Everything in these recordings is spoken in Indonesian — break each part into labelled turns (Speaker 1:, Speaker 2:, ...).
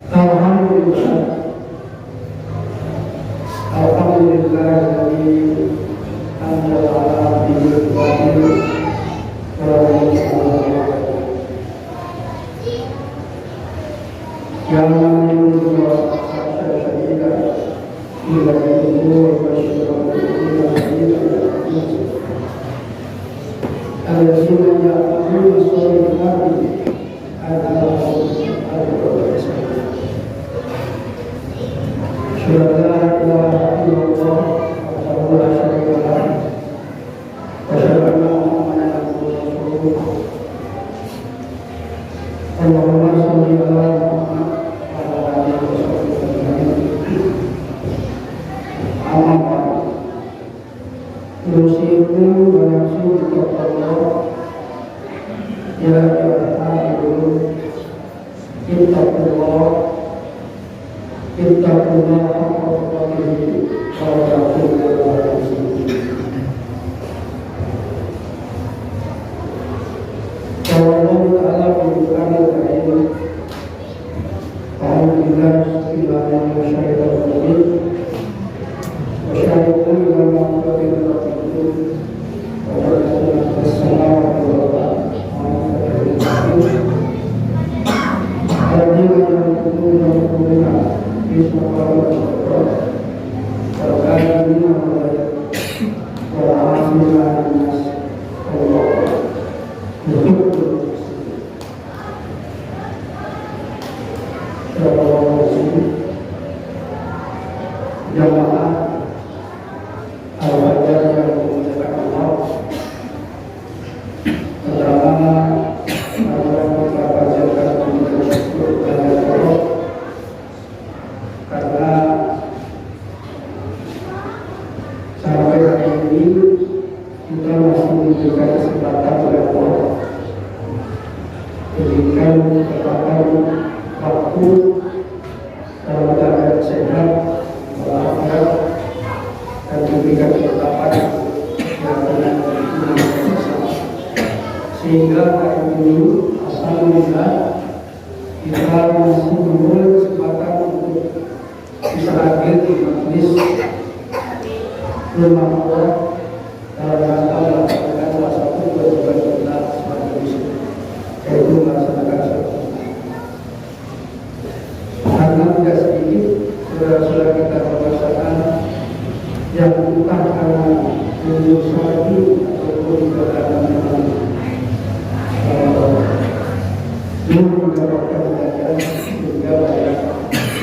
Speaker 1: Alhamdulillah, Alhamdulillah dari anzala ala abdihi al-wahid wa yang menurut saya syarikat ila umur wa syara'u ila alladzina ya'maluna sholihati adalah Syurga ila illallah wa la syarika lahu wa syarika Muhammadan rasulullah. Allahumma shalli ala Muhammad wa ala alihi wa sahbihi. Amma ba'd. Yusikum wa nafsi Allah ya ayyuhal ittaqullah ittaqullah haqqa tuqatih wa la tamutunna Allah Ta'ala berfirman Al-Karim A'udzubillahi minasyaitonir rajim wa syari'u ila ma'rifati rabbikum wa ta'ala as-samawati wal ardi jamaah al-Fajr yang dimuliakan Allah. Pertama, kita panjatkan puji syukur kepada Allah karena sampai hari ini kita masih diberikan kesempatan oleh Allah, diberikan kesempatan waktu dalam keadaan sehat walafiat dan diberikan ketetapan yang benar sehingga hari ini alhamdulillah kita masih memiliki kesempatan untuk bisa hadir di majelis rumah Allah dalam rangka melaksanakan salah satu kewajiban kita sebagai muslim, yaitu melaksanakan sholat. Karena tidak sedikit saudara-saudara kita merasakan yang entah karena menyusul sholat ataupun juga karena memang belum mendapatkan belajar sehingga banyak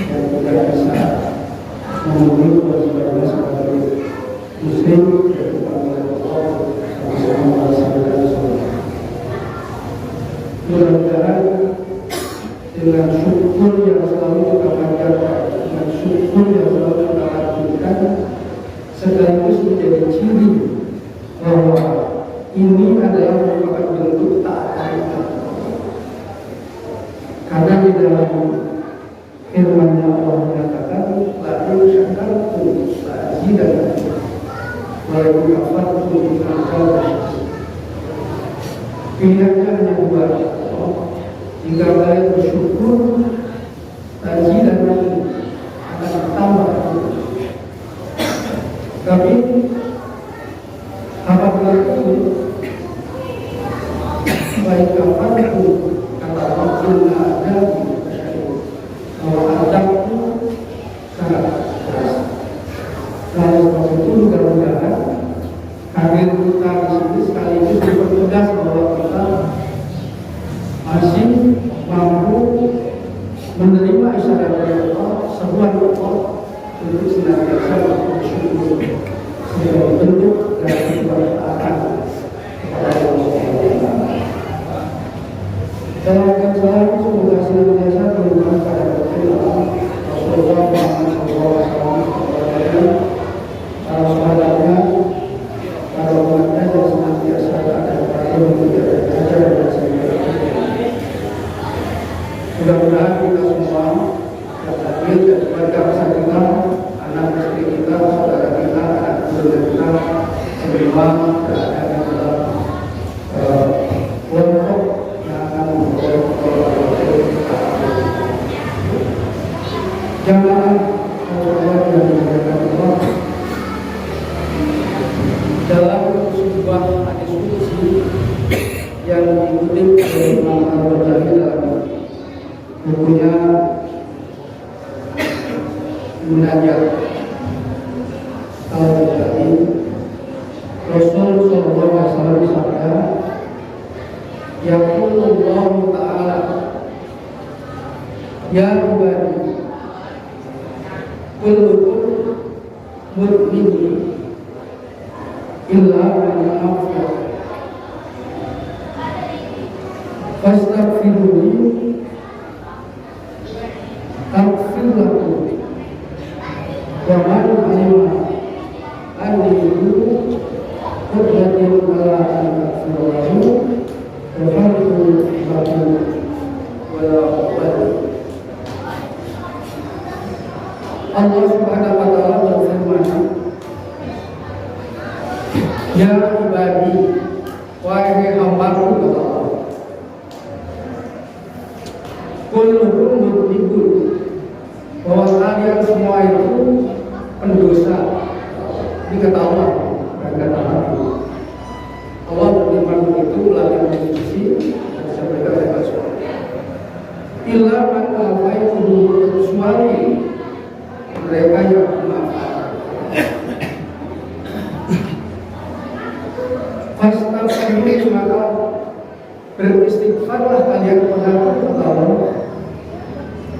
Speaker 1: yang tidak bisa memenuhi kewajibannya sebagai muslim, yaitu panggilan Allah sama-sama melaksanakan sholat. Mudah-mudahan dengan syukur yang selalu kita panjatkan, dengan syukur yang selalu kita lakukan, sekaligus menjadi ciri bahwa ini adalah merupakan bentuk taat. Karena di dalam firman-Nya Allah menyatakan, "La in syakartum la azidannakum wa la in kafartum fa adzab." Pilihannya hanya dua. Jika kalian bersyukur, azidannakum akan bertambah. Tapi apabila itu baik kafartum kata Allah ada bahwa adab itu sangat keras. Lalu sebab itu mudah-mudahan hadir kita di sini sekaligus dipertegas bahwa kita masih mampu menerima isyarat dari Allah, seruan Allah untuk senantiasa bersyukur sebagai bentuk dari ketaatan kepada Allah. Dalam kecuali semoga senantiasa berhubungan pada Rasulullah Muhammad SAW, para sahabatnya, para umatnya yang senantiasa ada pada menjaga dan saya. Mudah-mudahan kita semua yang hadir dan keluarga besar kita, anak istri kita, saudara kita, anak saudara kita, semua berada dalam kelompok yang akan membawa kita Jamaah Allah yang dimuliakan Allah, dalam sebuah hadis qudsi yang dikutip oleh Imam Al-Ghazali dalam bukunya Munajat Al-Ghazali, Rasul sallallahu alaihi wasallam bersabda, yaqulullah ta'ala, ya ibadi kullukum mudnibun illa man aghfir fastaghfiruni aghfir lakum wa man alima anni qudratun ala an aghfir lahu wa fadlu lahu wa la uqbal. Allah Subhanahu wa ta'ala berfirman, ya ibadi, wahai hambaku, kata Allah, kullukum mudnibun, bahwa kalian semua itu pendosa. Ini kata Allah, bukan kata aku. Allah berfirman begitu melalui diskusi dan disampaikan oleh Rasul. Illa man afaitu, kecuali mereka yang memaafkan. Fastaghfiru, maka beristighfarlah kalian kepada Allah.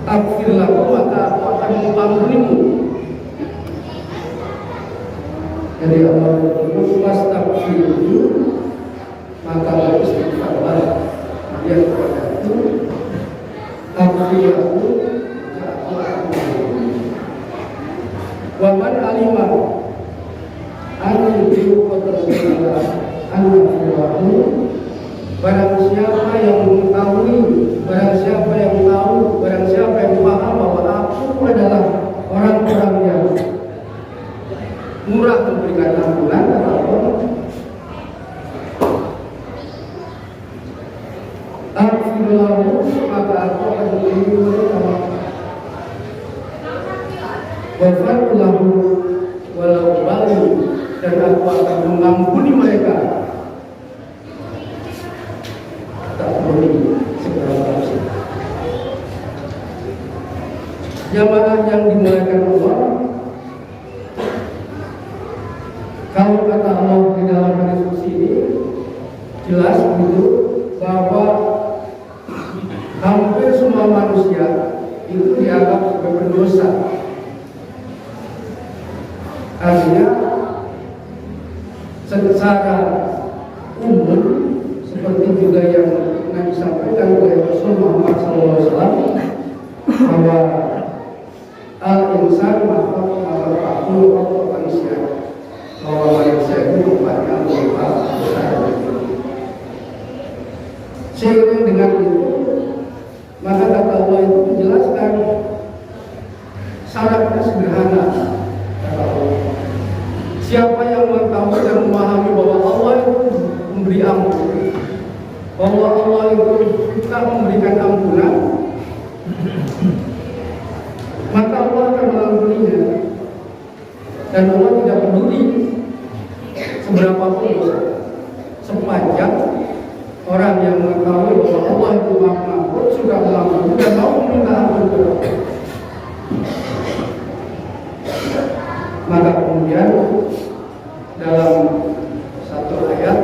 Speaker 1: Aghfir lakum, maka aku akan mengampunimu. Jadi Allah berfirman, fastaghfiru, maka beristighfarlah kalian kepada aku. Aghfir lakum, maka aku akan mengampunimu. Wa man alima anni qadra an-nafsu, barang siapa yang mengetahui, barang siapa yang tahu, barang siapa yang paham bahwa aku adalah orang-orang yang murah memberikan ampunan, kata Allah, aghfirullahu, maka aku akan memberi mereka wafarulahu walau bali, dan aku akan mengampuni mereka tak peduli seberapa besar. Jamaah yang dimuliakan Allah, kalau kata Allah di dalam hadis ini jelas begitu bahwa hampir semua manusia itu dianggap sebagai pendosa. Artinya secara umum, seperti juga yang pernah disampaikan oleh Rasul Muhammad SAW, bahwa al-insan ma'rufakul manusia, bahwa manusia itu tempatnya berupa besar. Seiring dengan itu, maka kata Allah itu menjelaskan syaratnya sederhana. Siapa yang mengetahui dan memahami bahwa Allah itu memberi ampun, bahwa Allah itu suka memberikan ampunan, maka Allah akan mengampuninya. Dan Allah tidak peduli seberapa pun dosa, sepanjang orang yang mengetahui bahwa Allah itu Maha Pengampun, suka mengampuni dan mau meminta ampun kepada Allah. Maka kemudian dalam satu ayat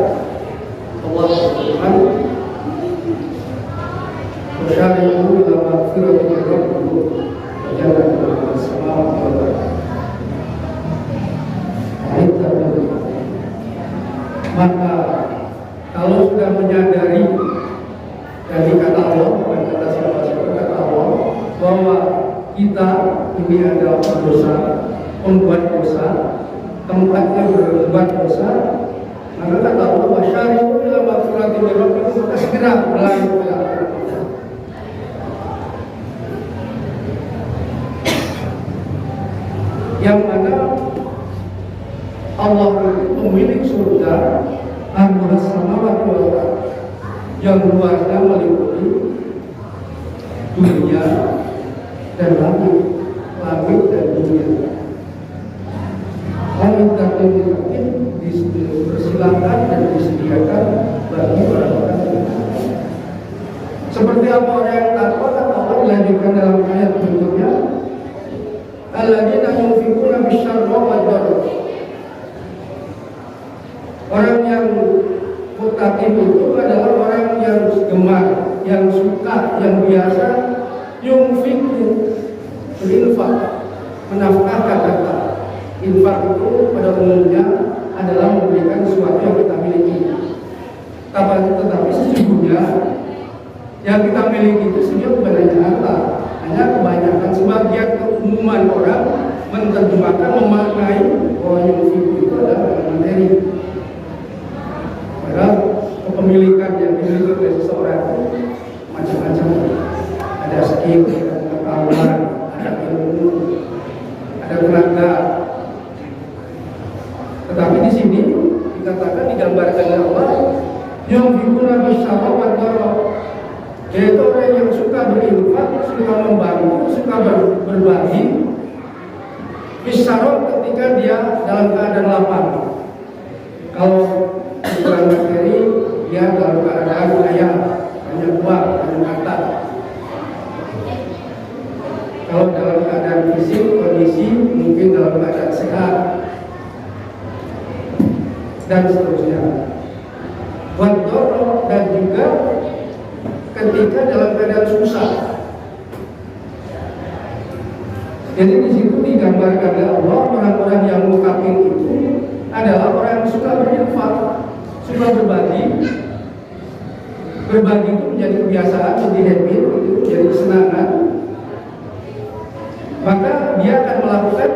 Speaker 1: Allah berfirman, "Wasyari'u ila maghfiratin min rabbikum wa jannatin 'arduhas samawati wal ardu." Maka kalau sudah menyadari dari kata Allah, bukan kata siapa-siapa, kata Allah, bahwa kita ini adalah pendosa, pembuat dosa, tempatnya berbuat dosa, maka kata Allah, wasyari'u ila maghfiratin min rabbikum, maka segera berlari kepada Allah. Yang mana Allah pemilik surga, arduhas samawati wal ardh, yang luasnya meliputi dunia dan langit. langit dan dunia. Al-Muttaqin dipersilakan dan disediakan bagi orang-orang yang takwa. Seperti apa orang yang takwa, kata Allah dilanjutkan dalam ayat berikutnya, alladzina yunfiquna bisyarri wad dharra. Orang yang muttaqin itu adalah orang yang gemar, yang suka, yang biasa yunfiqu, berinfak, menafkahkan harta. Infak itu pada umumnya adalah memberikan sesuatu yang kita miliki. Tetapi sesungguhnya yang kita miliki itu sebenarnya bukan hanya harta, hanya kebanyakan sebagian keumuman orang menerjemahkan, memaknai bahwa yunfiq itu adalah materi. Padahal kepemilikan yang dimiliki oleh seseorang itu macam-macam. Ada skill, ada pengetahuan, ada ilmu, ada tenaga. Tetapi di sini dikatakan, digambarkan oleh Allah, yunfiquna bisyarri wad dharra, yaitu orang yang suka berinfak, suka membantu, suka berbagi. Bisyarri ketika dia dalam keadaan lapar. Kalau bukan materi, dia dalam keadaan kaya, banyak uang, banyak harta. Kalau dalam keadaan fisik, kondisi mungkin dalam keadaan sehat, dan seterusnya. Wadoro, dan juga ketika dalam keadaan susah. Jadi di situ digambarkan oleh Allah, orang-orang yang muttaqin itu adalah orang yang suka berinfak, suka berbagi. Berbagi itu menjadi kebiasaan, menjadi habit, itu menjadi kesenangan. Maka dia akan melakukan,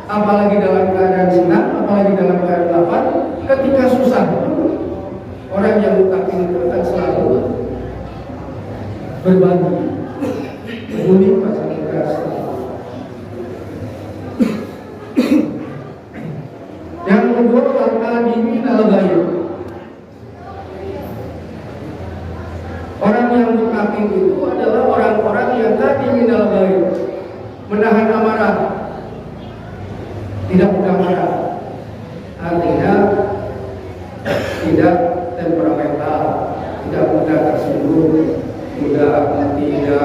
Speaker 1: apalagi dalam keadaan senang, apalagi dalam keadaan lapar. Ketika susah itu, orang yang muttaqin itu akan selalu berbagi, peduli pada kasih. Yang kedua, al-qadimin al-ghaib. Orang yang muttaqin itu adalah orang-orang yang qadimin al-ghaib, menahan amarah, tidak mudah marah. Artinya tidak temperamental, tidak mudah tersinggung, tidak mudah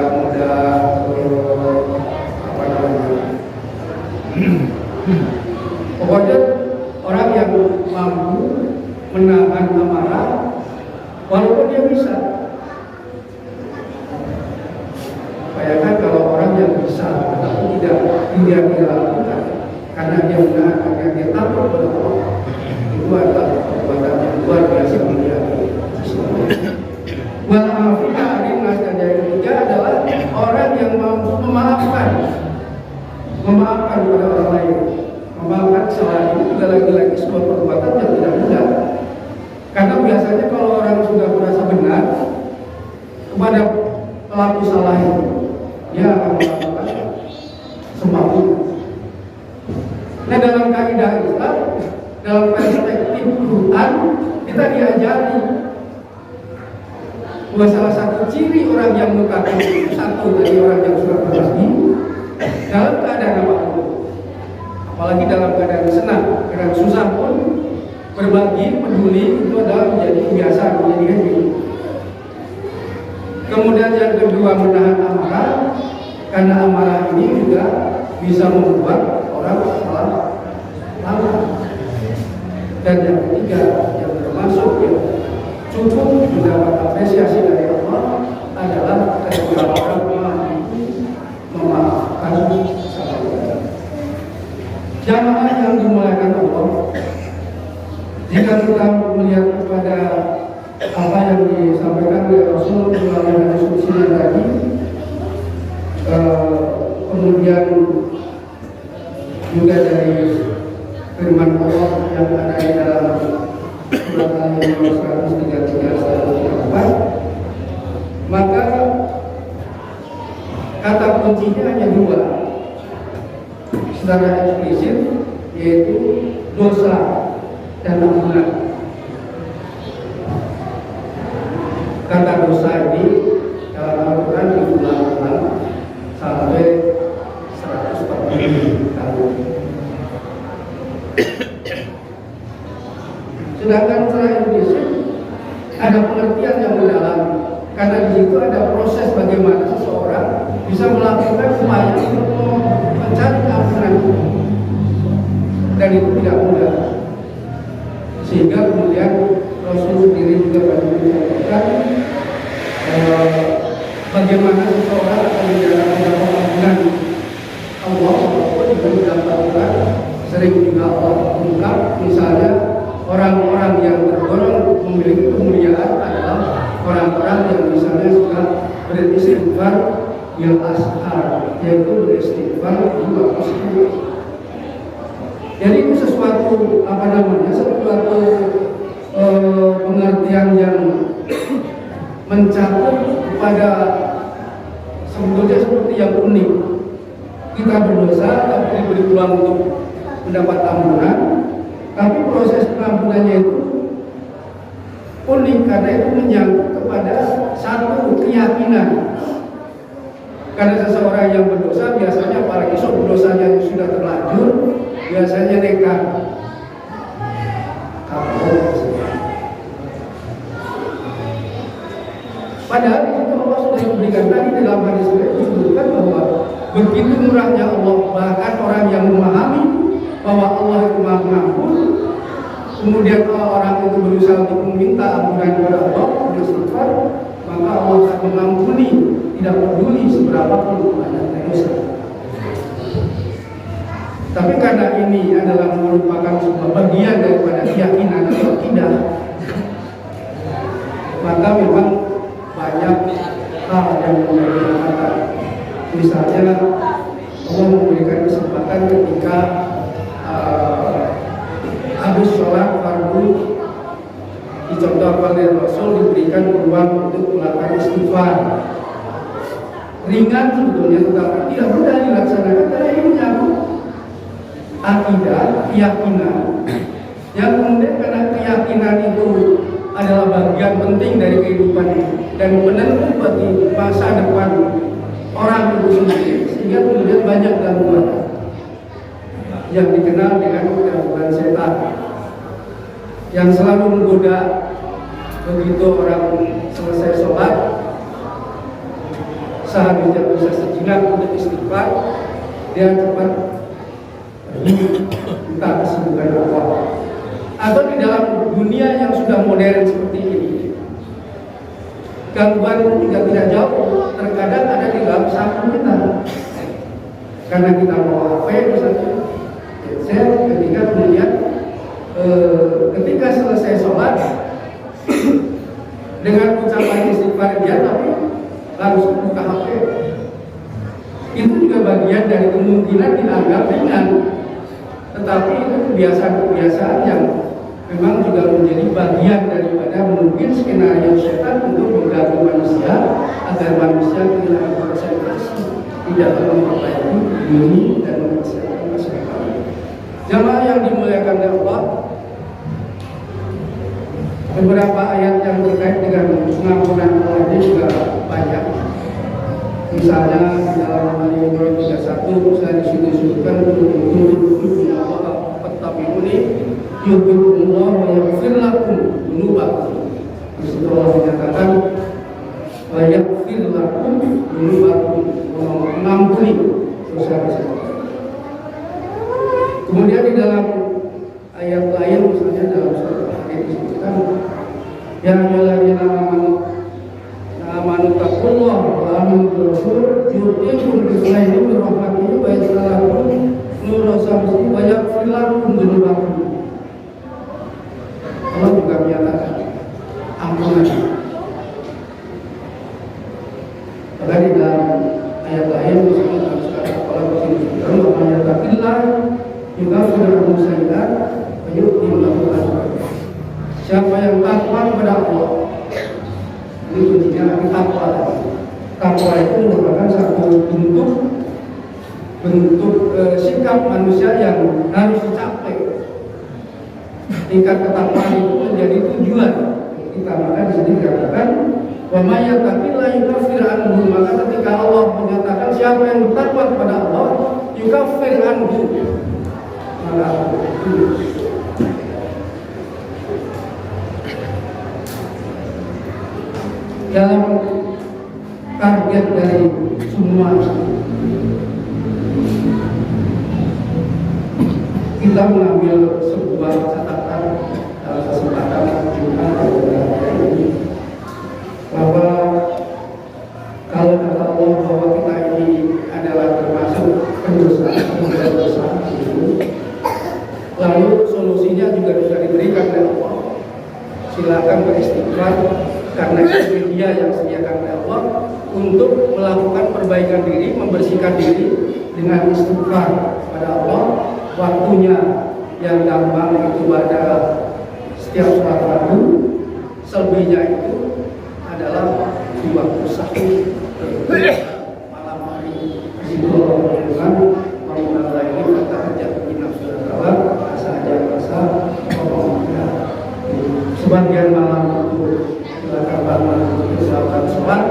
Speaker 1: pokoknya orang yang mampu menahan amarah walaupun dia bisa. Bayangkan kalau orang yang bisa tetapi tidak dilakukan karena dia menahan, karena dia takut pada Allah, itu adalah perbuatan yang luar biasa mulia. Wal-afina anin-nas, dan yang ketiga adalah orang yang mampu memaafkan pada orang lain. Memaafkan kesalahan ini juga lagi-lagi sebuah perbuatan yang tidak mudah. Karena biasanya kalau orang sudah merasa benar kepada pelaku salah itu, dia akan melakukan semampunya. Nah, dalam kaidah Islam, dalam perspektif Quran, kita diajari bahwa salah satu ciri orang yang muttaqin itu, satu dari orang yang suka berbagi dalam keadaan apapun, apalagi dalam keadaan senang, keadaan susah pun berbagi, peduli, itu adalah menjadi kebiasaan, menjadi habit. Kemudian yang kedua, menahan amarah, karena amarah ini juga bisa membuat orang salah langkah. Dan yang ketiga, yang termasuk yang cukup mendapat apresiasi dari Allah adalah ketika orang mampu memaafkan kesalahan. Jamaah yang dimuliakan Allah, jika kita melihat kepada apa yang disampaikan oleh Rasul melalui hadis qudsi tadi, kemudian juga dari firman Allah yang ada di dalam surat Al-Imran 133-134, maka kata kuncinya hanya dua secara eksplisit, yaitu dosa dan ampunan. Kata dosa ini dalam Al-Quran diulang-ulang sampai 100 Sedangkan secara implisit ada pengertian yang mendalam, karena di situ ada proses bagaimana seseorang bisa melakukan upaya untuk mencari ampunan, dan itu tidak mudah. Sehingga kemudian Rasul sendiri juga banyak menyampaikan bagaimana seseorang akan mendapat ampunan Allah, walaupun juga mendapatkan sering juga Allah ungkap, misalnya orang-orang yang tergolong memiliki kemuliaan adalah orang-orang yang misalnya suka beristighfar yang ashar, yaitu beristighfar di waktu subuh. Jadi itu sesuatu sesuatu pengertian yang mencakup pada sebetulnya seperti yang unik. Kita berdosa tapi diberi peluang untuk mendapat ampunan, tapi proses pengampunannya itu unik karena itu menyangkut kepada satu keyakinan. Karena seseorang yang berdosa biasanya, apalagi dosanya sudah terlanjur, biasanya nekat. Padahal itu Allah sudah memberikan tadi dalam hadis itu disebutkan bahwa begitu murahnya Allah, bahkan orang yang memahami bahwa Allah itu Maha Pengampun, kemudian kalau orang itu berusaha untuk meminta ampunan kepada Allah, beristighfar, maka Allah akan mengampuni, tidak peduli seberapa pun ada dosa. Tapi karena ini adalah merupakan sebuah bagian daripada keyakinan atau tidak, maka memang banyak hal yang menjadi hambatan. Misalnya Allah memberikan kesempatan ketika habis sholat fardu dicontohkan oleh Rasul, diberikan peluang untuk melakukan istighfar. Ringan sebetulnya, tetapi tidak mudah dilaksanakan karena ini menyangkut akidah, keyakinan. Yang kemudian karena keyakinan itu adalah bagian penting dari kehidupan dan menentu bagi masa depan orang itu sendiri, sehingga kemudian banyak gangguan yang dikenal dengan gangguan setan yang selalu menggoda. Begitu orang selesai sholat, seharusnya bisa sejenak untuk istighfar, dia cepat minta kesembuhan Allah. Atau di dalam dunia yang sudah modern seperti ini, gangguan juga tidak jauh, terkadang ada di dalam samping kita. Karena kita mau HP misalnya, saya ketika kemudian ketika selesai sholat dengan ucapan istighfar dia, tapi langsung buka HP. Itu juga bagian dari kemungkinan dianggap ringan, tetapi itu kebiasaan-kebiasaan yang memang juga menjadi bagian daripada mungkin skenario setan untuk mengganggu manusia agar manusia kehilangan konsentrasi, tidak memperbaiki diri dan mempersiapkan masa depan. Jamaah yang dimuliakan oleh Allah, beberapa ayat yang terkait dengan pengampunan Allah ini juga banyak. Misalnya di dalam Al-Imran 31 saya disitu disebutkan fattabi'uni yuhibbukumullah wa yaghfir lakum dzunubakum. Di situ Allah menyatakan wa yaghfir lakum dzunubakum, mengampuni dosa-dosa. Kemudian di dalam ayat lain, misalnya dalam surat Al-Hadid disebutkan ya ayyuhalladzina amanu taqullaha wa aminu rasul yu'tikum kiflaini min rahmatihi wa yaj'alakum nuran samsi wa yaghfir lakum dzunubakum. Allah juga menyatakan ampunan. Bahkan di dalam ayat lain misalnya dalam surat Al-Qur'an disebutkan bahwa yattaqillah yukaffir anhu sayyi'at wa yu'ti lahu ajran. Siapa yang takwa kepada Allah, ini kuncinya takwa. Takwa itu merupakan satu bentuk sikap manusia yang harus dicapai. Tingkat ketakwaan itu menjadi tujuan kita. Maka di sini dikatakan wa may yattaqillaha yukaffir anhu, maka ketika Allah menyatakan siapa yang bertakwa kepada Allah, yukaffir anhu, maka aku tulus. Dalam target dari semua kita mengambil sebuah catatan dalam kesempatan Jumat ini bahwa kalau kata Allah bahwa kita ini adalah termasuk pendosa, lalu solusinya juga bisa diberikan oleh Allah. Silakan beristighfar karena itu media yang disediakan oleh Allah untuk melakukan perbaikan diri, membersihkan diri dengan istighfar pada Allah. Waktunya yang gampang itu pada setiap sholat fardu, selebihnya itu adalah di waktu sahur malam hari. Kalau dengan mengenal ini kata kerja kita sudah kalah, saja rasa pokoknya sebagian malam itu silakan bangun untuk melakukan sholat.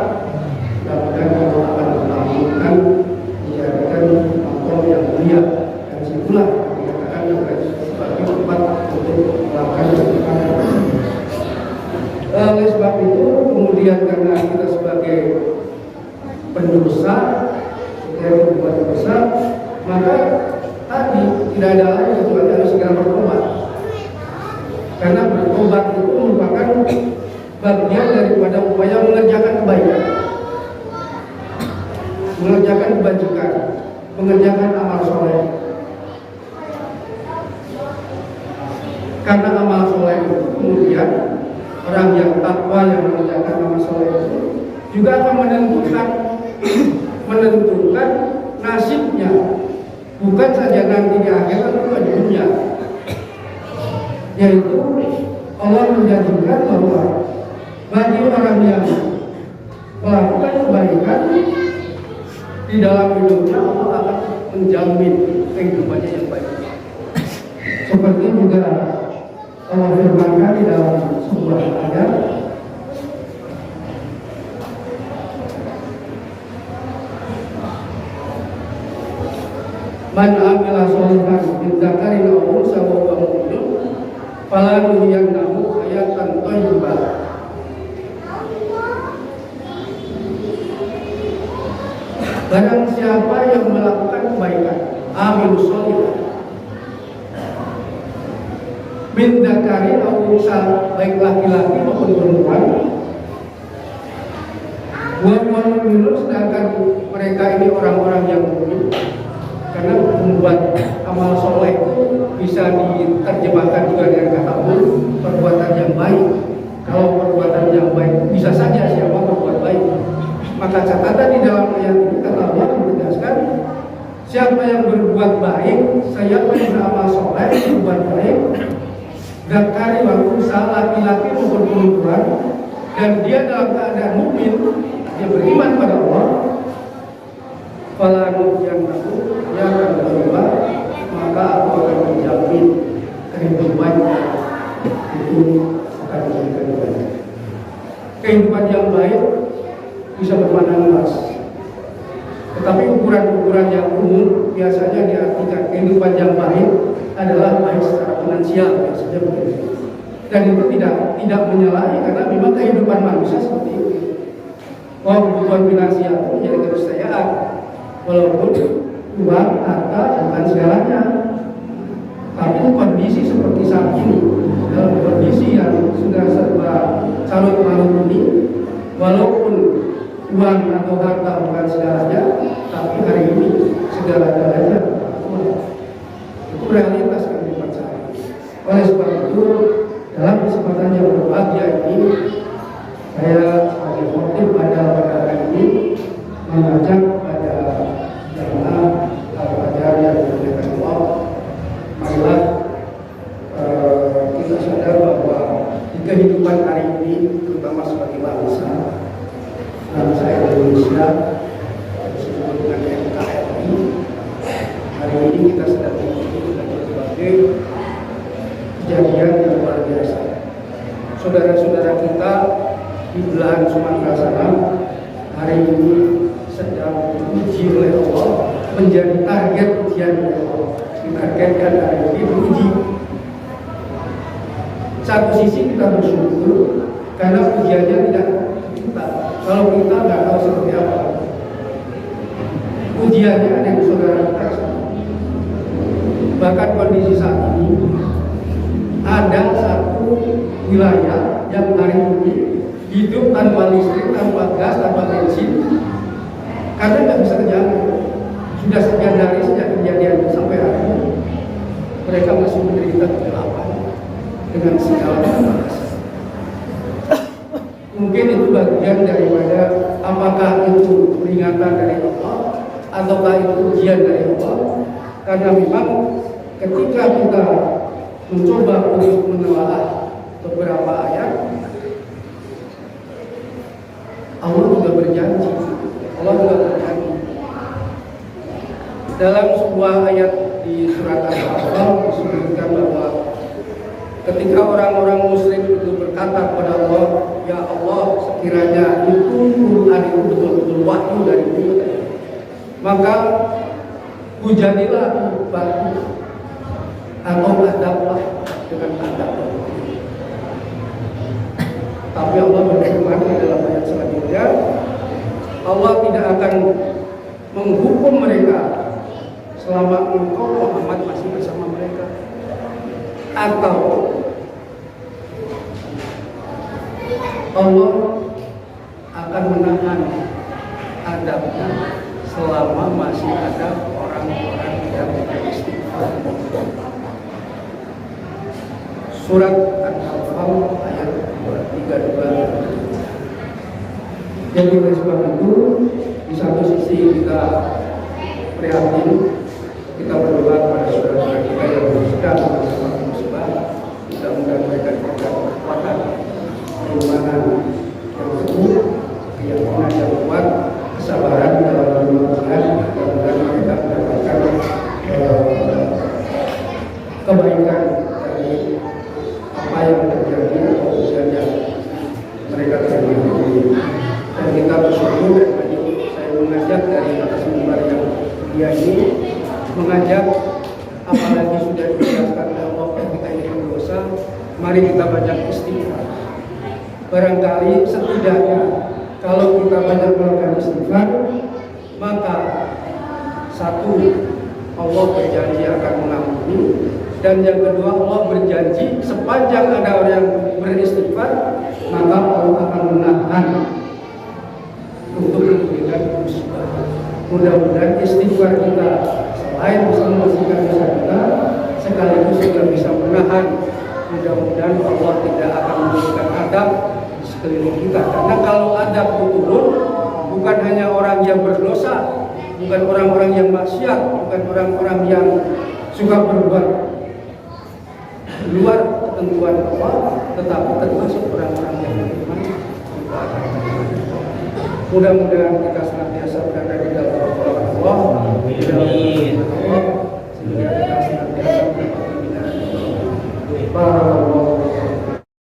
Speaker 1: Mudah-mudahan Allah akan mengampungkan dijadikan makom yang mulia. Itulah dikatakan sebagai tempat untuk melakukan ibadah. Oleh sebab itu, kemudian karena kita sebagai pendosa, kita berbuat dosa, maka tadi tidak ada lain kecuali harus segera bertobat. Karena bertobat itu merupakan bagian daripada upaya mengerjakan kebaikan, mengerjakan kebajikan, mengerjakan amal soleh. Karena amal soleh itu kemudian orang yang takwa yang mengerjakan amal soleh itu juga akan menentukan nasibnya, bukan saja nanti di akhirat juga di dunia. Yaitu Allah menjanjikan bahwa bagi orang yang melakukan kebaikan di dalam hidupnya Allah akan menjamin kehidupannya yang baik. Seperti juga Allah firmankan di dalam sebuah ayat, man amila sholihan min dzakarin aw unsa wa huwa mu'min falanuhyiyannahu hayatan thayyibah. Barang siapa yang melakukan kebaikan, amilus sholihan min dzakarin aw unsa, baik laki-laki maupun perempuan, wa huwa mu'min, sedangkan mereka ini orang-orang yang mukmin. Karena membuat amal soleh itu bisa diterjemahkan juga dengan kata perbuatan yang baik. Kalau perbuatan yang baik bisa saja siapa berbuat baik. Maka catatan di dalam ayat ini kata Allah menegaskan siapa yang berbuat baik, siapa yang beramal soleh, berbuat baik, dzakari wa unsa, laki-laki maupun perempuan, dan dia dalam keadaan mukmin, dia beriman pada Allah, falanuh yang aku ya akan berubah, maka aku akan menjamin kehidupan itu akan menjadi baik. Kehidupan yang baik bisa bermakna luas, tetapi ukuran-ukuran yang umum biasanya diartikan kehidupan yang baik adalah baik secara finansial, biasanya begitu. Dan itu tidak menyalahi karena memang kehidupan manusia seperti itu. Kebutuhan finansial itu menjadi keniscayaan. Walaupun uang, harta bukan segalanya, tapi kondisi seperti saat ini, dalam kondisi yang sudah serba carut marut ini, walaupun uang atau harta bukan segalanya, tapi hari ini segala-galanya itu realitas kehidupan saya. Oleh sebab itu, dalam kesempatan yang berbahagia ini, saya sebagai khotib pada hari ini mengajak pada jamaah al-fajar yang dimuliakan Allah, marilah kita sadar bahwa di kehidupan hari ini, terutama sebagai bangsa Indonesia, disebut dengan NKRI, hari ini kita sedang mengalami berbagai kejadian yang luar biasa. Saudara-saudara kita di belahan Sumatera sana hari ini sedang diuji oleh Allah, menjadi target ujian Allah. Ditargetkan hari ini diuji. Satu sisi kita bersyukur karena ujiannya tidak kita. Kalau kita nggak tahu seperti apa ujiannya, ada yang saudara kita. Bahkan kondisi saat ini ada satu wilayah yang hari ini hidup tanpa listrik, tanpa gas, tanpa bensin, karena nggak bisa terjaga. Sudah sekian hari sejak kejadian sampai hari ini mereka masih menderita kegelapan dengan segala macam. Mungkin itu bagian daripada apakah itu peringatan dari Allah ataukah itu ujian dari Allah. Karena memang ketika kita mencoba untuk menelaah beberapa ayat, Allah juga berjanji. Dalam sebuah ayat di surat Al-Baqarah disebutkan bahwa ketika orang-orang musyrik itu berkata kepada Allah, ya Allah, sekiranya itu Quran itu betul-betul wahyu darimu, maka hujanilah batu atau adablah dengan adab. Tapi Allah berfirman di dalam ayat selanjutnya, Allah tidak akan menghukum mereka selama engkau Muhammad masih bersama mereka, atau Allah akan menahan adabnya selama masih ada orang-orang yang beristighfar. Surat An-Nahl ayat 32. Jadi oleh sebab itu, di satu sisi kita prihatin, kita berdoa kepada saudara kita yang sedang bersama musibah, mudah-mudahan mereka diberikan kekuatan, keimanan yang teguh, keyakinan yang kuat, kesabaran dalam menjalankan, mudah-mudahan mereka mendapatkan kebaikan dari apa yang terjadi atau ujian yang mereka terjadi. Dan kita bersyukur, dan saya mengajak dari atas mimbar yang mulia ini, mengajak apalagi sudah dijelaskan oleh Allah kita ini berdosa, mari kita banyak istighfar. Barangkali setidaknya kalau kita banyak melakukan istighfar, maka satu, Allah berjanji akan mengampuni, dan yang kedua Allah berjanji sepanjang ada orang yang beristighfar, maka Allah akan menahan untuk memberikan musibah. Mudah-mudahan istighfar kita selain bisa membersihkan dosa kita, sekaligus juga bisa menahan. Mudah-mudahan Allah tidak akan memberikan adab di sekeliling kita. Karena kalau adab itu turun, bukan hanya orang yang berdosa, bukan orang-orang yang maksiat, bukan orang-orang yang suka berbuat luar ketentuan Allah, tetapi termasuk orang-orang yang beriman. Mudah-mudahan kita senantiasa